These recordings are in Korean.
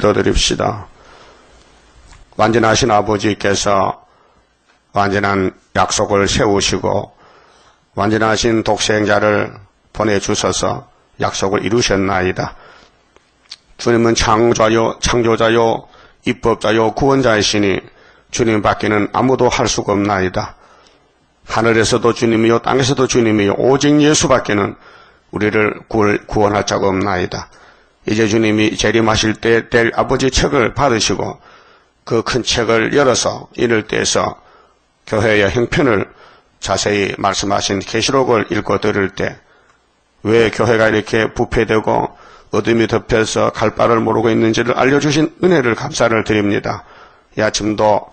기도드립시다. 완전하신 아버지께서 완전한 약속을 세우시고 완전하신 독생자를 보내주셔서 약속을 이루셨나이다. 주님은 창조자요 입법자요 구원자이시니 주님 밖에는 아무도 할 수가 없나이다. 하늘에서도 주님이요 땅에서도 주님이요 오직 예수 밖에는 우리를 구원할 자가 없나이다. 이제 주님이 재림하실 때 될 아버지 책을 받으시고 그 큰 책을 열어서 이럴 때에서 교회의 형편을 자세히 말씀하신 계시록을 읽고 들을 때 왜 교회가 이렇게 부패되고 어둠이 덮여서 갈 바를 모르고 있는지를 알려주신 은혜를 감사를 드립니다. 이 아침도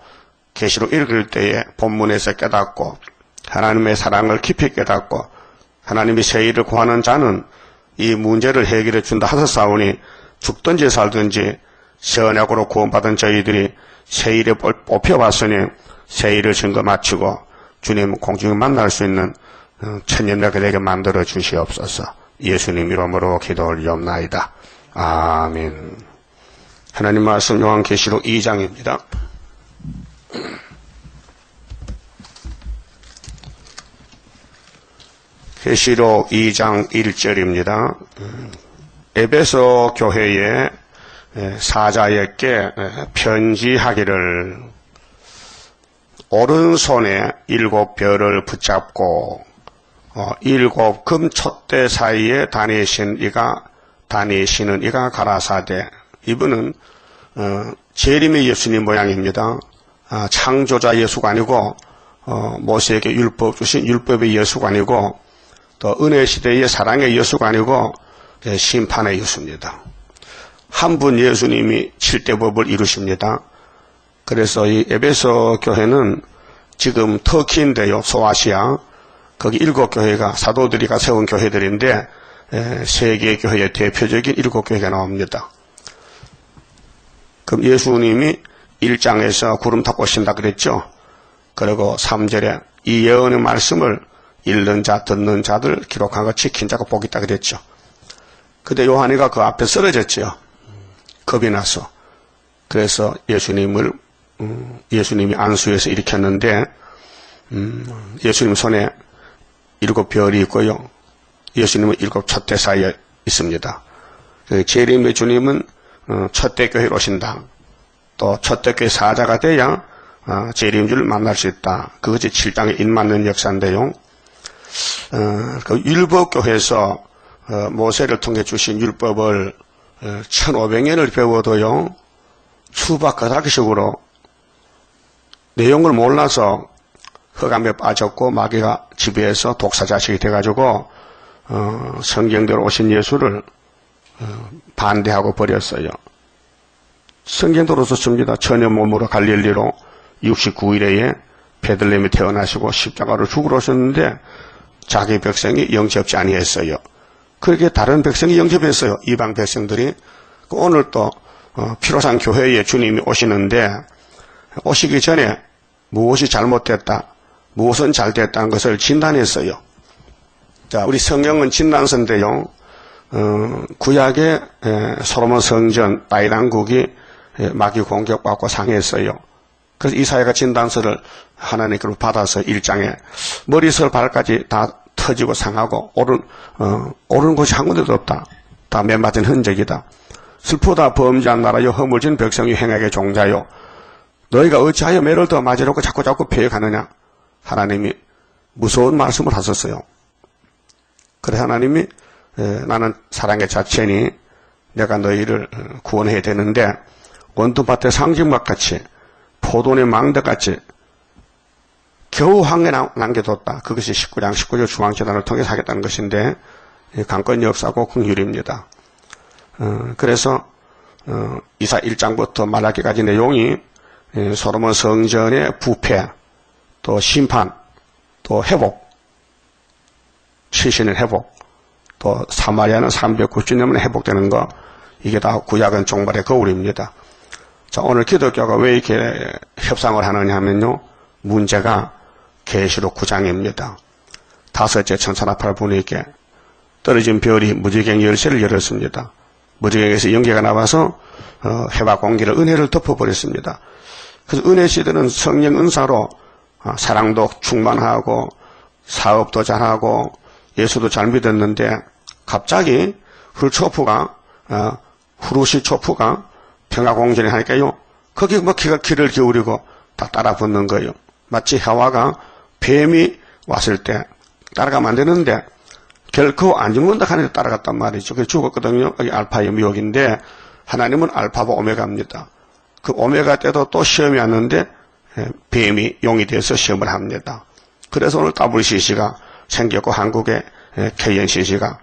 계시록 읽을 때에 본문에서 깨닫고 하나님의 사랑을 깊이 깨닫고 하나님이 새 일을 구하는 자는 이 문제를 해결해 준다 하셨사오니 죽든지 살든지 선약으로 구원받은 저희들이 새 일에 뽑혀봤으니 새 일을 증거 마치고 주님 공중에 만날 수 있는 천년대가 되게 만들어 주시옵소서. 예수님 이름으로 기도 올리옵나이다. 아멘. 하나님 말씀 요한계시록 2장입니다. 계시록 2장 1절입니다. 에베소 교회의 사자에게 편지하기를 오른손에 7별을 붙잡고 7 금촛대 사이에 다니시는 이가 가라사대. 이분은 재림의 예수님 모양입니다. 창조자 예수가 아니고 모세에게 율법 주신 율법의 예수가 아니고 또 은혜 시대의 사랑의 예수가 아니고 심판의 예수입니다. 한 분 예수님이 7대 법을 이루십니다. 그래서 이 에베소 교회는 지금 터키인데요. 소아시아. 거기 7교회가 사도들이 세운 교회들인데 세계 교회의 대표적인 7교회가 나옵니다. 그럼 예수님이 1장에서 구름 타고 오신다 그랬죠. 그리고 3절에 이 예언의 말씀을 읽는 자, 듣는 자들 기록한 거 지킨 자가 복이 있다 그랬죠. 근데 요한이가 그 앞에 쓰러졌죠. 겁이 나서. 그래서 예수님이 안수해서 일으켰는데 예수님 손에 7별이 있고요. 예수님은 7 촛대 사이에 있습니다. 재림의 주님은 촛대 교회로 오신다. 또 촛대 교회 사자가 돼야 재림주를 만날 수 있다. 그것이 7장에 인맞는 역사인데요. 그 율법교회에서 모세를 통해 주신 율법을 1500년을 배워도요. 수박가닥식으로 내용을 몰라서 흑암에 빠졌고 마귀가 지배해서 독사자식이 돼가지고 성경대로 오신 예수를 반대하고 버렸어요. 성경대로 썼습니다. 천연 몸으로 갈릴리로 69일에 베들레헴에 태어나시고 십자가로 죽으러 오셨는데 자기 백성이 영접지 아니했어요. 그렇게 다른 백성이 영접했어요. 이방 백성들이. 오늘 또 피로산 교회에 주님이 오시는데 오시기 전에 무엇이 잘못됐다, 무엇은 잘됐다는 것을 진단했어요. 자, 우리 성경은 진단서인데요. 구약의 솔로몬 성전 다윗왕국이 마귀 공격받고 상했어요. 그래서 이사야가 진단서를 하나님께로 받아서 1장에 머리에서 발까지 다 터지고 상하고 오른 곳이 한 군데도 없다. 다 맨맞은 흔적이다. 슬프다 범죄한 나라요 허물진 백성이 행하게 종자요. 너희가 어찌하여 매를 더 맞으려고 자꾸 피해가느냐. 하나님이 무서운 말씀을 하셨어요. 그래 하나님이 나는 사랑의 자체니 내가 너희를 구원해야 되는데 원두밭의 상징막같이 포도원의 망대같이 겨우 한 개 남겨뒀다. 그것이 19장 19절 중앙재단을 통해서 하겠다는 것인데 강건이 없사고 긍휼입니다. 그래서 이사 1장부터 말라기까지 내용이 솔로몬 성전의 부패, 또 심판, 또 회복, 시신의 회복, 또 사마리아는 390년만에 회복되는 거, 이게 다 구약은 종말의 거울입니다. 자, 오늘 기독교가 왜 이렇게 협상을 하느냐 하면요, 문제가 계시록 9장입니다. 다섯째 천사나팔 분에게 떨어진 별이 무지개 열쇠를 열었습니다. 무지개에서 연기가 나와서 해와 공기를 은혜를 덮어버렸습니다. 그래서 은혜 시대는 성령 은사로 사랑도 충만하고 사업도 잘하고 예수도 잘 믿었는데 갑자기 후르시 초프가 평화공전에 하니까요. 거기 뭐 귀를 기울이고 다 따라 붙는 거예요. 마치 하와가 뱀이 왔을 때 따라가면 안 되는데 결코 안 죽는다 하는데 따라갔단 말이죠. 그래서 죽었거든요. 여기 알파의 미혹인데 하나님은 알파고 오메가입니다. 그 오메가 때도 또 시험이 왔는데 뱀이 용이 돼서 시험을 합니다. 그래서 오늘 WCC가 생겼고 한국의 KNCC가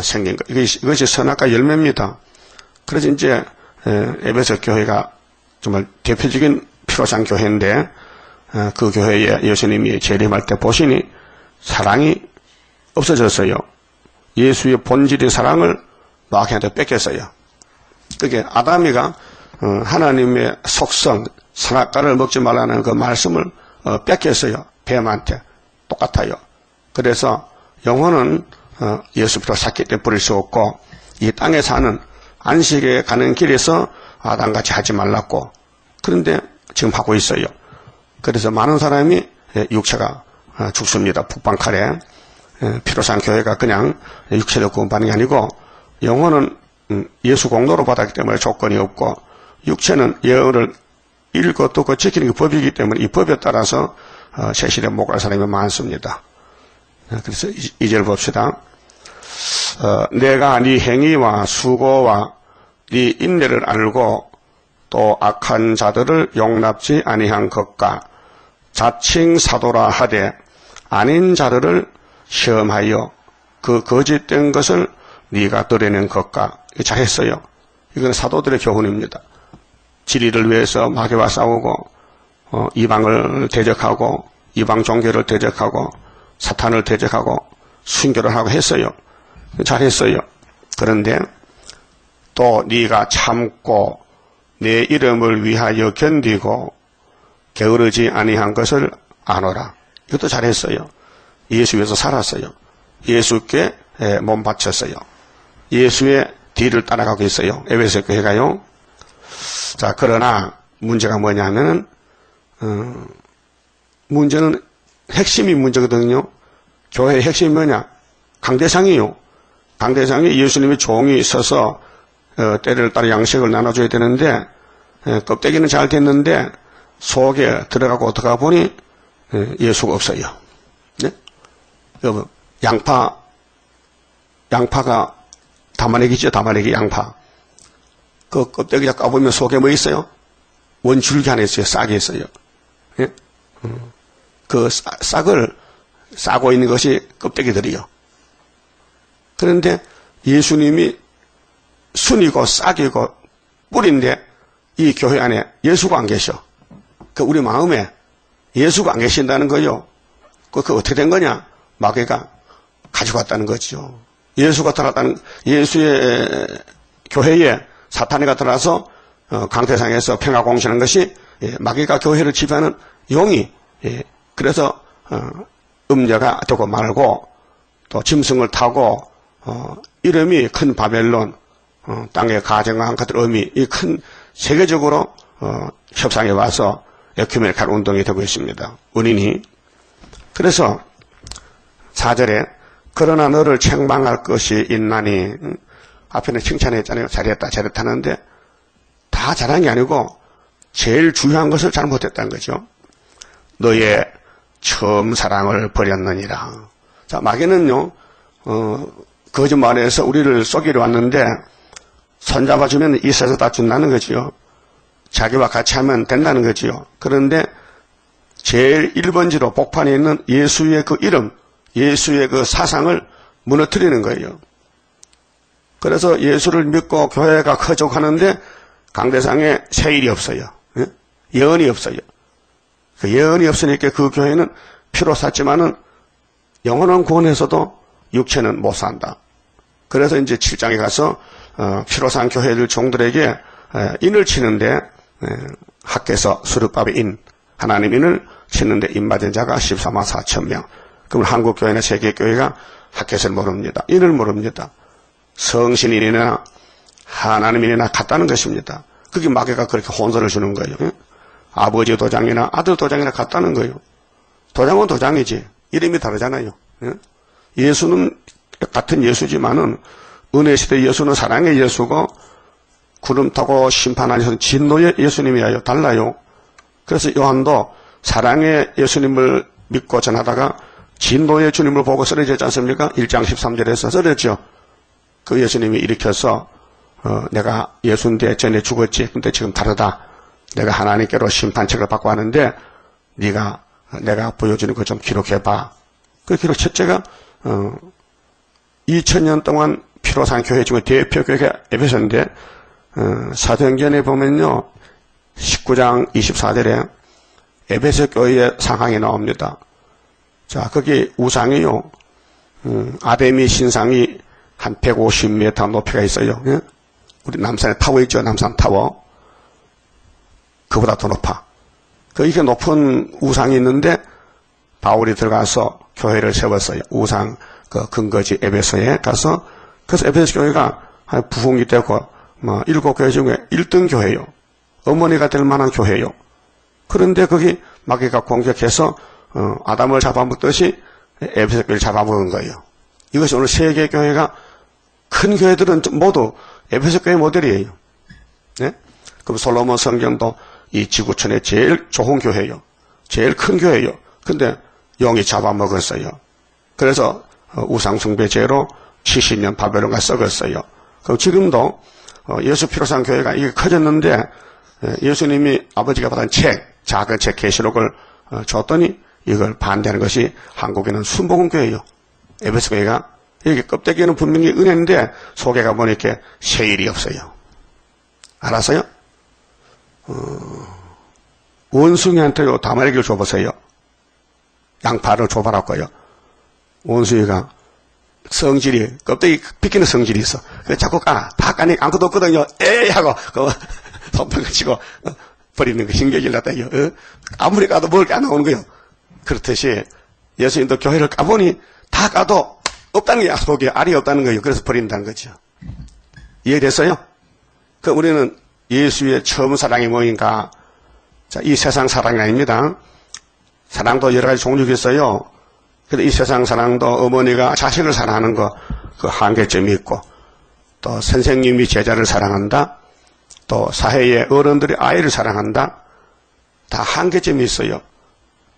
생긴 것. 이것이 선악과 열매입니다. 그래서 이제 에베소 교회가 정말 대표적인 피로상 교회인데 그 교회에 예수님이 재림할 때 보시니 사랑이 없어졌어요. 예수의 본질의 사랑을 마귀한테 뺏겼어요. 그게 아담이가 하나님의 속성 선악과를 먹지 말라는 그 말씀을 뺏겼어요. 뱀한테 똑같아요. 그래서 영혼은 예수 피로 샀기 때문에 버릴 수 없고 이 땅에 사는 안식에 가는 길에서 아담같이 하지 말랐고 그런데 지금 하고 있어요. 그래서 많은 사람이 육체가 죽습니다. 북방칼에 피로산 교회가 그냥 육체를 구원받는 게 아니고 영혼은 예수 공로로 받았기 때문에 조건이 없고 육체는 예언을 읽고 듣고 지키는 게 법이기 때문에 이 법에 따라서 세실에 못 갈 사람이 많습니다. 그래서 2절 봅시다. 내가 네 행위와 수고와 네 인내를 알고 또 악한 자들을 용납지 아니한 것과 자칭 사도라 하되 아닌 자들을 시험하여 그 거짓된 것을 네가 드러낸 것과 잘했어요. 이건 사도들의 교훈입니다. 진리를 위해서 마귀와 싸우고 이방을 대적하고 이방 종교를 대적하고 사탄을 대적하고 순교를 하고 했어요. 잘했어요. 그런데 또 네가 참고 내 이름을 위하여 견디고 게으르지 아니한 것을 아노라. 이것도 잘했어요. 예수 위해서 살았어요. 예수께 몸 바쳤어요. 예수의 뒤를 따라가고 있어요. 에베소 교회가요. 자, 그러나 문제가 뭐냐면은 문제는 핵심이 문제거든요. 교회의 핵심이 뭐냐? 강대상이요. 강대상이 예수님의 종이 서서 때를 따라 양식을 나눠줘야 되는데 껍데기는 잘 됐는데 속에 들어가고 어떡하 보니 예수가 없어요. 네? 여러분, 양파가 담아내기죠. 담아내기 양파. 그 껍데기 까보면 속에 뭐 있어요? 원줄기 안에 있어요. 싹이 있어요. 예? 그 싹을 싸고 있는 것이 껍데기들이요. 그런데 예수님이 순이고 싹이고 뿌리인데 이 교회 안에 예수가 안 계셔. 그 우리 마음에 예수가 안 계신다는 거요. 그 어떻게 된 거냐? 마귀가 가지고 왔다는 거죠. 예수가 들어왔다는 예수의 교회에 사탄이가 들어와서 강태상에서 평화 공신한 것이 마귀가 교회를 지배하는 용이 그래서 음녀가 되고 말고 또 짐승을 타고 이름이 큰 바벨론 땅에 가정한 것들 의미 이 큰 세계적으로 협상에 와서 에큐메니칼 운동이 되고 있습니다. 원인이 그래서 4절에 그러나 너를 책망할 것이 있나니 앞에는 칭찬했잖아요. 잘했다 잘했다는데 다 잘한 게 아니고 제일 중요한 것을 잘못했다는 거죠. 너의 처음 사랑을 버렸느니라. 자, 마귀는요 거짓말해서 우리를 속이려 왔는데 손잡아주면 있어서 다 준다는 거지요. 자기와 같이 하면 된다는 거지요. 그런데 제일 1번지로 복판에 있는 예수의 그 이름, 예수의 그 사상을 무너뜨리는 거예요. 그래서 예수를 믿고 교회가 커져고 하는데 강대상에 세일이 없어요. 예? 예언이 없어요. 그 예언이 없으니까 그 교회는 피로 샀지만은 영혼은 구원해서도 육체는 못 산다. 그래서 이제 7장에 가서 피로 산 교회들 종들에게 인을 치는데 학개서 수르밥의 인 하나님 인을 치는데 인받은 자가 14만 4천 명. 그럼 한국교회나 세계교회가 학개서를 모릅니다. 인을 모릅니다. 성신인이나 하나님이나 같다는 것입니다. 그게 마귀가 그렇게 혼선을 주는 거예요. 예? 아버지 도장이나 아들 도장이나 같다는 거예요. 도장은 도장이지 이름이 다르잖아요. 예? 예수는 같은 예수지만은 은혜 시대 예수는 사랑의 예수고 구름 타고 심판하는 예수는 진노의 예수님이에요. 달라요. 그래서 요한도 사랑의 예수님을 믿고 전하다가 진노의 주님을 보고 쓰러지지 않습니까? 1장 13절에서 쓰러졌죠. 그 예수님이 일으켜서 내가 예수인데 전에 죽었지. 근데 지금 다르다. 내가 하나님께로 심판책을 받고 하는데 네가 내가 보여주는 거 좀 기록해봐. 그 기록 첫째가 2000년 동안 피로 산 교회 중에 대표 교회가 에베소인데 사도행전에 보면요 19장 24절에 에베소 교회의 상황이 나옵니다. 자, 거기 우상이요 아데미 신상이 한 150m 높이가 있어요. 예? 우리 남산에 타워 있죠. 남산 타워. 그보다 더 높아. 이렇게 높은 우상이 있는데 바울이 들어가서 교회를 세웠어요. 우상 그 근거지 에베소에 가서 그래서 에베소 교회가 부흥이 되고 7교회 중에 1등 교회요. 어머니가 될 만한 교회요. 그런데 거기 마귀가 공격해서 아담을 잡아먹듯이 에베소 교회를 잡아먹은 거예요. 이것이 오늘 세계 교회가 큰 교회들은 모두 에베소 교회 모델이에요. 네? 그럼 솔로몬 성전도 이 지구촌의 제일 좋은 교회요. 제일 큰 교회요. 근데 영이 잡아먹었어요. 그래서 우상숭배죄로 70년 바벨론가 썩었어요. 그럼 지금도 예수 피로 산 교회가 이게 커졌는데 예수님이 아버지가 받은 책, 작은 책 계시록을 줬더니 이걸 반대하는 것이 한국에는 순복음교회예요. 에베소 교회가 이렇게 껍데기에는 분명히 은혜인데 속에 가보니 이렇게 세일이 없어요. 알았어요? 원숭이한테요 다말기를 줘보세요. 양파를 줘봐라고요. 원숭이가 성질이 껍데기 비키는 성질이 있어. 그래서 자꾸 까나. 다 까니 아무것도 없거든요. 에이 하고 손편을 치고 버리는 거 신경질 났다요. 아무리 까도 먹을 게 안 나오는 거예요. 그렇듯이 예수님도 교회를 까보니 다 까도 없다는 게 약속이 알이 없다는 거예요. 그래서 버린다는 거죠. 이해됐어요? 그럼 우리는 예수의 처음 사랑이 뭐인가? 자, 이 세상 사랑이 아닙니다. 사랑도 여러 가지 종류가 있어요. 근데 이 세상 사랑도 어머니가 자식을 사랑하는 거, 그 한계점이 있고, 또 선생님이 제자를 사랑한다, 또 사회의 어른들이 아이를 사랑한다, 다 한계점이 있어요.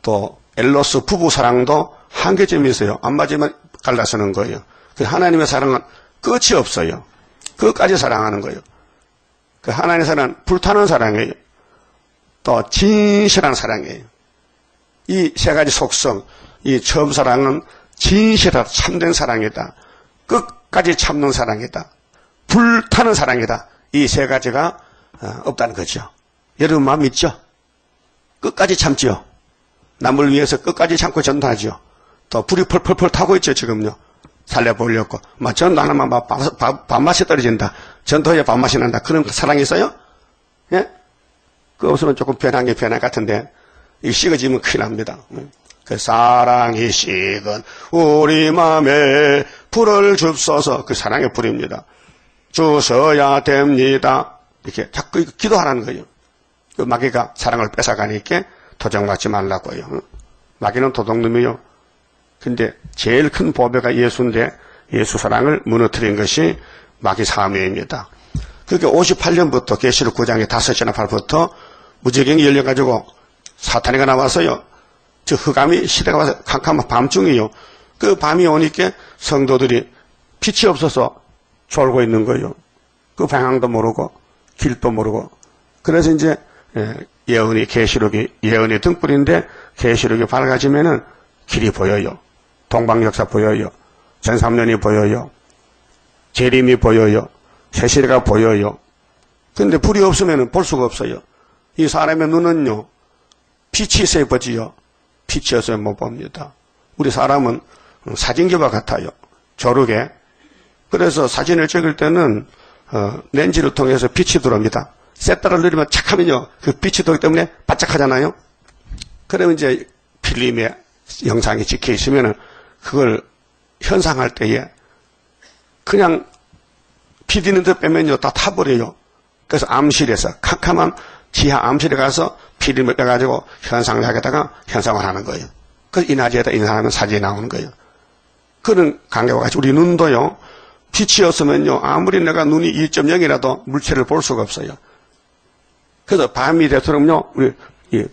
또 엘로스 부부 사랑도 한계점이 있어요. 안 맞으면 갈라서는 거예요. 그 하나님의 사랑은 끝이 없어요. 끝까지 사랑하는 거예요. 그 하나님의 사랑은 불타는 사랑이에요. 또 진실한 사랑이에요. 이 세 가지 속성, 이 처음 사랑은 진실하다, 참된 사랑이다. 끝까지 참는 사랑이다. 불타는 사랑이다. 이 세 가지가 없다는 거죠. 여러분 마음 있죠? 끝까지 참죠. 남을 위해서 끝까지 참고 전도하죠. 또 불이 펄펄펄 타고 있죠, 지금요. 살려보려고. 전도 안 하면 밥맛이 떨어진다. 전도에 밥맛이 난다. 그런 사랑이 있어요? 예? 그 없으면 조금 변한 게 변한 것 같은데, 이 식어지면 큰일 납니다. 그 사랑이 식은 우리 마음에 불을 줍소서. 그 사랑의 불입니다. 주셔야 됩니다. 이렇게 자꾸 기도하라는 거예요. 그 마귀가 사랑을 뺏어가니까 도적맞지 말라고요. 마귀는 도둑놈이요. 근데 제일 큰 보배가 예수인데 예수 사랑을 무너뜨린 것이 마귀 사명입니다. 그렇게 58년부터 계시록 9장의 5째나 8부터 무지경이 열려가지고 사탄이가 나왔어요. 저 흑암이 시대가 와서 캄캄한 밤중이요. 그 밤이 오니까 성도들이 빛이 없어서 졸고 있는 거예요. 그 방향도 모르고 길도 모르고. 그래서 이제 예언이 계시록이 예언의 등불인데 계시록이 밝아지면은 길이 보여요. 동방역사 보여요. 전삼년이 보여요. 재림이 보여요. 새시대가 보여요. 근데 불이 없으면 볼 수가 없어요. 이 사람의 눈은요, 빛이 있어야 보지요. 빛이 없으면 못 봅니다. 우리 사람은 사진기와 같아요. 조르게. 그래서 사진을 찍을 때는 렌즈를 통해서 빛이 들어옵니다. 셋다를 누르면 착 하면요, 그 빛이 들어오기 때문에 반짝하잖아요. 그러면 이제 필름에 영상이 찍혀 있으면은 그걸 현상할 때에 그냥 빛 있는 데 빼면요, 다 타버려요. 그래서 암실에서, 캄캄한 지하 암실에 가서 피를 빼가지고 현상을 하겠다가 현상을 하는 거예요. 그래서 인화지에다 인화하면 사진이 나오는 거예요. 그런 관계와 같이 우리 눈도요, 빛이 없으면요, 아무리 내가 눈이 2.0이라도 물체를 볼 수가 없어요. 그래서 밤이 될수록요, 우리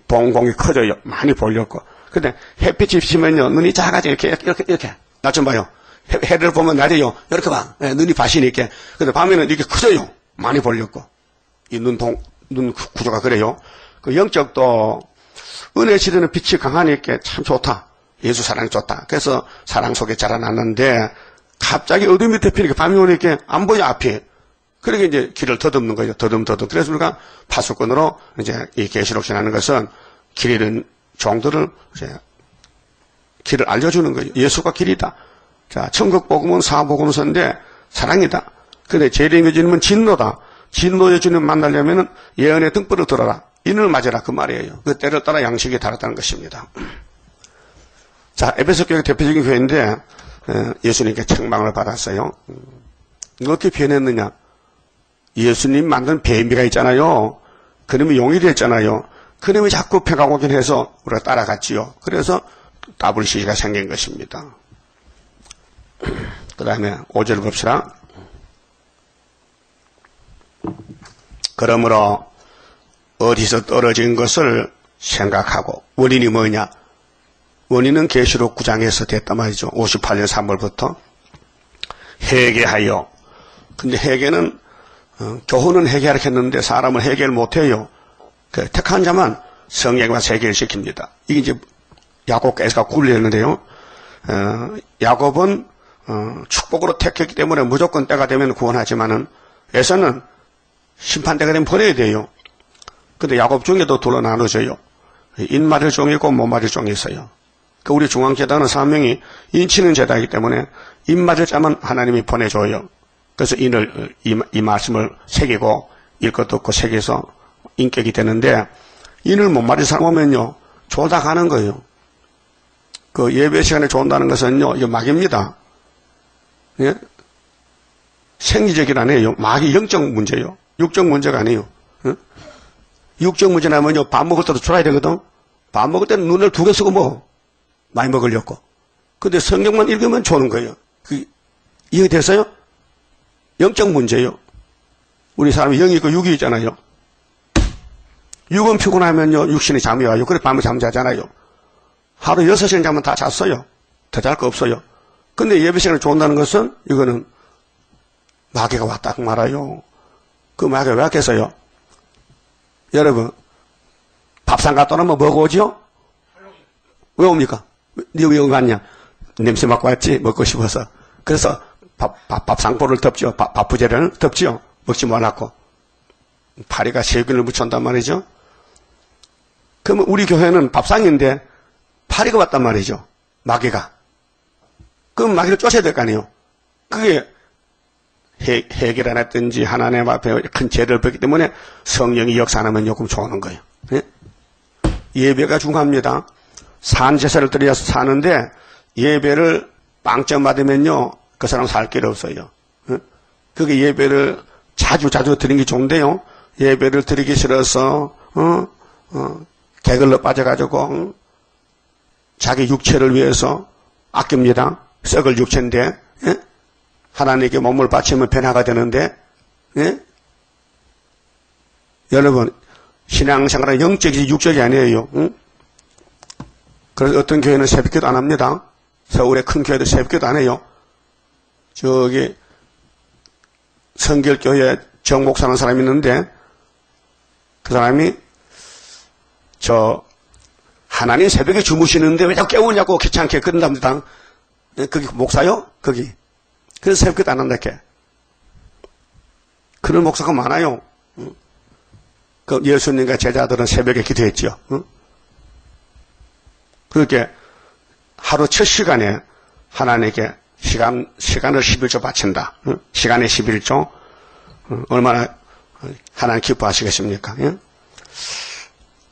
봉공이 커져요. 많이 보려고. 근데 햇빛이 비치면요, 눈이 작아져. 이렇게. 나 좀 봐요. 해를 보면 낮에요. 이렇게 봐. 눈이 바시니까. 근데 밤에는 이렇게 커져요. 많이 보려고. 이 눈 구조가 그래요. 그 영적도 은혜 시대는 빛이 강하니까 참 좋다. 예수 사랑이 좋다. 그래서 사랑 속에 자라났는데 갑자기 어둠이 덮이니까 밤이 오니까 안 보여 앞이. 그러게 이제 길을 더듬는 거죠. 더듬. 그래서 우리가 파수꾼으로 이제 이 계시록 전하는 것은 길 잃은 종들을 이제 길을 알려주는 거예요. 예수가 길이다. 자, 천국 복음은 사복음서인데 사랑이다. 근데 재림의 주님은 진노다. 진노의 주님 만나려면은 예언의 등불을 들어라. 인을 맞아라. 그 말이에요. 그 때를 따라 양식이 다르다는 것입니다. 자, 에베소 교회 대표적인 교회인데 예수님께 책망을 받았어요. 어떻게 변했느냐? 예수님 만든 배미가 있잖아요. 그놈이 용이 됐잖아요. 그놈이 자꾸 펴가고긴 해서 우리가 따라갔지요. 그래서 WCC가 생긴 것입니다. 그 다음에 5절 봅시다. 그러므로 어디서 떨어진 것을 생각하고, 원인이 뭐냐? 원인은 계시록 9장에서 됐단 말이죠. 58년 3월부터 회개하여. 근데 회개는 교훈은 회개하라 했는데 사람은 회개를 못해요. 그 택한 자만 성령과 회개를 시킵니다. 이게 이제 야곱께서 굴렸는데요. 야곱은 축복으로 택했기 때문에 무조건 때가 되면 구원하지만은 에서는 심판때가 되면 버려야 돼요. 근데 야곱 중에도 둘로 나눠져요. 인맞을 종이 있고 못 맞을 종이 있어요. 그 우리 중앙재단은 사명이 인치는 재단이기 때문에 인맞을 자만 하나님이 보내줘요. 그래서 이 말씀을 새기고 읽고 듣고 새겨서 인격이 되는데, 인을 못 맞을 사람 오면요, 조다 가는 거예요. 그 예배 시간에 좋은다는 것은요, 이거 막입니다. 예? 생리적인 아니에요. 막이 영적 문제예요. 육적 문제가 아니에요. 예? 육적 문제라면요, 밥 먹을 때도 졸아야 되거든. 밥 먹을 때는 눈을 두 개 쓰고 먹어. 많이 먹으려고. 근데 성경만 읽으면 좋은 거예요. 이해됐어요? 영적 문제예요. 우리 사람이 영이 있고 육이 있잖아요. 육은 피곤하면요, 육신이 잠이 와요. 그래 밤에 잠자잖아요. 하루 6시간 자면 다 잤어요. 더 잘 거 없어요. 근데 예배 시간에 좋은다는 것은 이거는 마귀가 왔다 그 말아요. 그 마귀가 왜 왔겠어요? 여러분, 밥상 갔다 오면 뭐고 오지요? 왜 옵니까? 네 왜 왔냐? 냄새 맡고 왔지? 먹고 싶어서. 그래서 밥상포를 덮죠. 밥부재를 덮죠. 먹지 말라고. 파리가 세균을 묻혀온단 말이죠. 그러면 우리 교회는 밥상인데 파리가 왔단 말이죠. 마귀가. 그럼 마귀를 쫓아야 될 거 아니에요. 그게 해결 안 했든지 하나님 앞에 큰 죄를 벗기 때문에 성령이 역사하면 조금 좋은 거예요. 예? 예배가 중요합니다. 산제사를 드려서 사는데 예배를 빵점 받으면요, 그 사람 살 길 없어요. 예? 그게 예배를 자주 드리는 게 좋은데요. 예배를 드리기 싫어서 개걸로 빠져가지고 자기 육체를 위해서 아낍니다. 썩을 육체인데, 예? 하나님께 몸을 바치면 변화가 되는데, 예? 여러분, 신앙생활은 영적이지 육적이 아니에요. 응? 그래서 어떤 교회는 새벽기도 안 합니다. 서울의 큰 교회도 새벽기도 안 해요. 저기 성결교회 정목사는 사람이 있는데, 그 사람이 하나님 새벽에 주무시는데 왜 자꾸 깨우냐고 귀찮게 그런답니다. 거기 목사요? 거기. 그래서 새벽기도 안 한다 이렇게. 그런 목사가 많아요. 그 예수님과 제자들은 새벽에 기도했죠. 그렇게 하루 첫 시간에 하나님께 시간을 11조 바친다. 시간의 11조. 얼마나 하나님 기뻐하시겠습니까?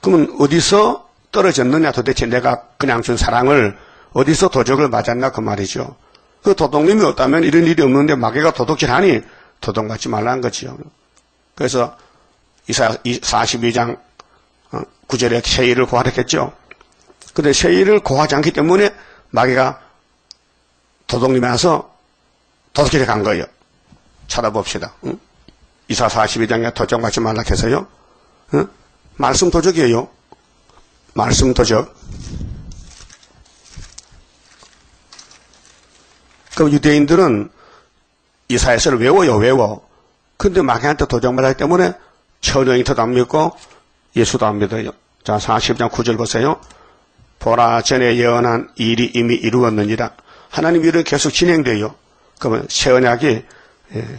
그러면 어디서 떨어졌느냐? 도대체 내가 그냥 준 사랑을 어디서 도적을 맞았나 그 말이죠. 그 도둑님이 없다면 이런 일이 없는데 마귀가 도둑질하니 도둑맞지 말라는 거지요. 그래서 이사야 42장 9절에 세일을 고하랬겠죠. 근데 세일을 고하지 않기 때문에 마귀가 도둑님이 와서 도둑질에 간 거예요. 찾아봅시다. 응? 이사야 42장에 도둑맞지 말라 해서요. 응? 말씀 도적이에요. 말씀 도적. 그 유대인들은 이사야서를 외워. 근데 마귀한테 도적맞았기 때문에 천영이터도 안 믿고 예수도 안 믿어요. 자, 40장 9절 보세요. 보라, 전에 예언한 일이 이미 이루었느니라. 하나님 일은 계속 진행돼요. 그러면 새 언약이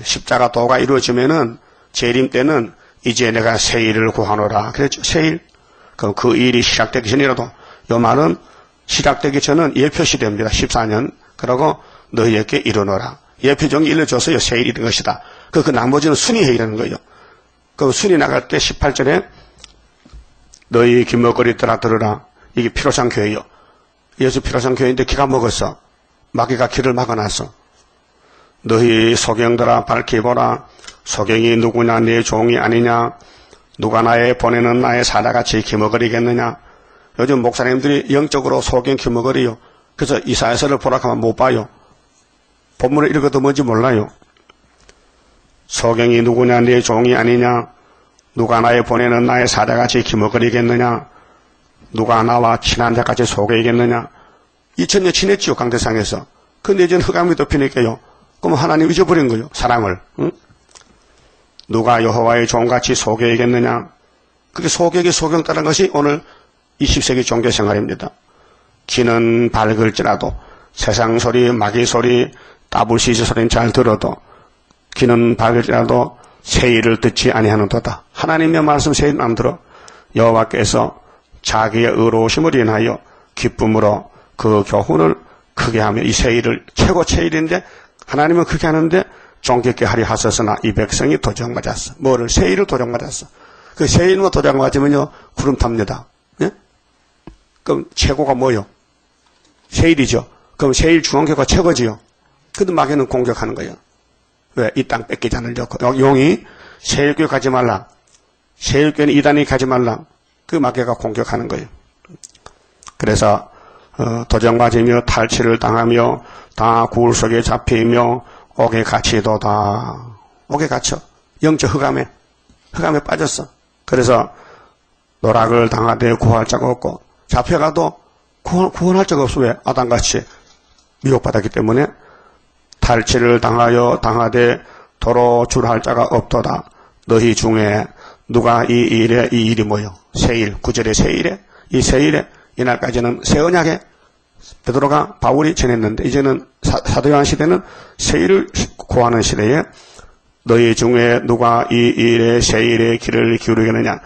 십자가 도가 이루어지면은 재림 때는 이제 내가 새 일을 구하노라. 그랬죠. 새 일. 그럼 그 일이 시작되기 전이라도 요 말은 시작되기 전은 예표시됩니다. 14년. 그러고 너희에게 이르노라. 예표종이 일러줘서요. 새 일이 된 것이다. 그 나머지는 순위회의라는 거예요. 그 순위 나갈 때 18절에 너희 기먹거리더라 들으라. 이게 피로상 교회요. 예수 피로상 교회인데 기가 먹었어. 마귀가 길을 막아놨어. 너희 소경들아 밝히 보라. 소경이 누구냐 내 종이 아니냐. 누가 나의 보내는 나의 사자같이 기먹거리겠느냐. 요즘 목사님들이 영적으로 소경 기먹거리요. 그래서 이사야서를 보라 하면 못 봐요. 본문을 읽어도 뭔지 몰라요. 소경이 누구냐 내 종이 아니냐. 누가 나의 보내는 나의 사자같이 기먹거리겠느냐. 누가 나와 친한 자같이 속이겠느냐. 2000년 친했지요. 강대상에서. 근데 이제는 흑암이 덮이니까요. 그럼 하나님 잊어버린 거예요. 사랑을. 응? 누가 여호와의 종같이 속이겠느냐. 그게 소경이 소경 따른 것이 오늘 20세기 종교생활입니다. 귀는 밝을지라도 세상 소리, 마귀 소리, 따블시스 소리는 잘 들어도 귀는 밝을지라도 세일을 듣지 아니하는도다. 하나님의 말씀 세일 안 들어. 여호와께서 자기의 의로우심을 인하여 기쁨으로 그 교훈을 크게 하며 이 세일을 최고 세일인데 하나님은 그렇게 하는데 종교께 하리 하셨으나 이 백성이 도적맞았어. 뭐를? 세일을 도적맞았어. 그 세일로 도적맞으면요 구름 탑니다. 예? 그럼 최고가 뭐요? 세일이죠. 그럼 세일 중앙교가 최고지요. 근데 마귀는 공격하는 거예요. 왜? 이 땅 뺏기지 않으려고. 용이 세일교회 가지 말라. 세일교회는 이단이 가지 말라. 그 마귀가 공격하는 거예요. 그래서 도적맞으며 탈취를 당하며 다 구울 속에 잡히며 옥에 갇히도다. 옥에 갇혀. 영적 흑암에 빠졌어. 그래서 노락을 당하되 구할 자가 없고 잡혀가도 구원할 자가 없어. 왜? 아담같이 미혹받았기 때문에 탈취를 당하되 도로 줄할 자가 없도다. 너희 중에 누가 이 일이 뭐요? 세일, 9절의 세일에, 이 세일에, 이날까지는 새 언약에 베드로가 바울이 전했는데, 이제는 사도 요한 시대는 세일을 고하는 시대에 너희 중에 누가 이 일에 세일의 길을 기울이겠느냐?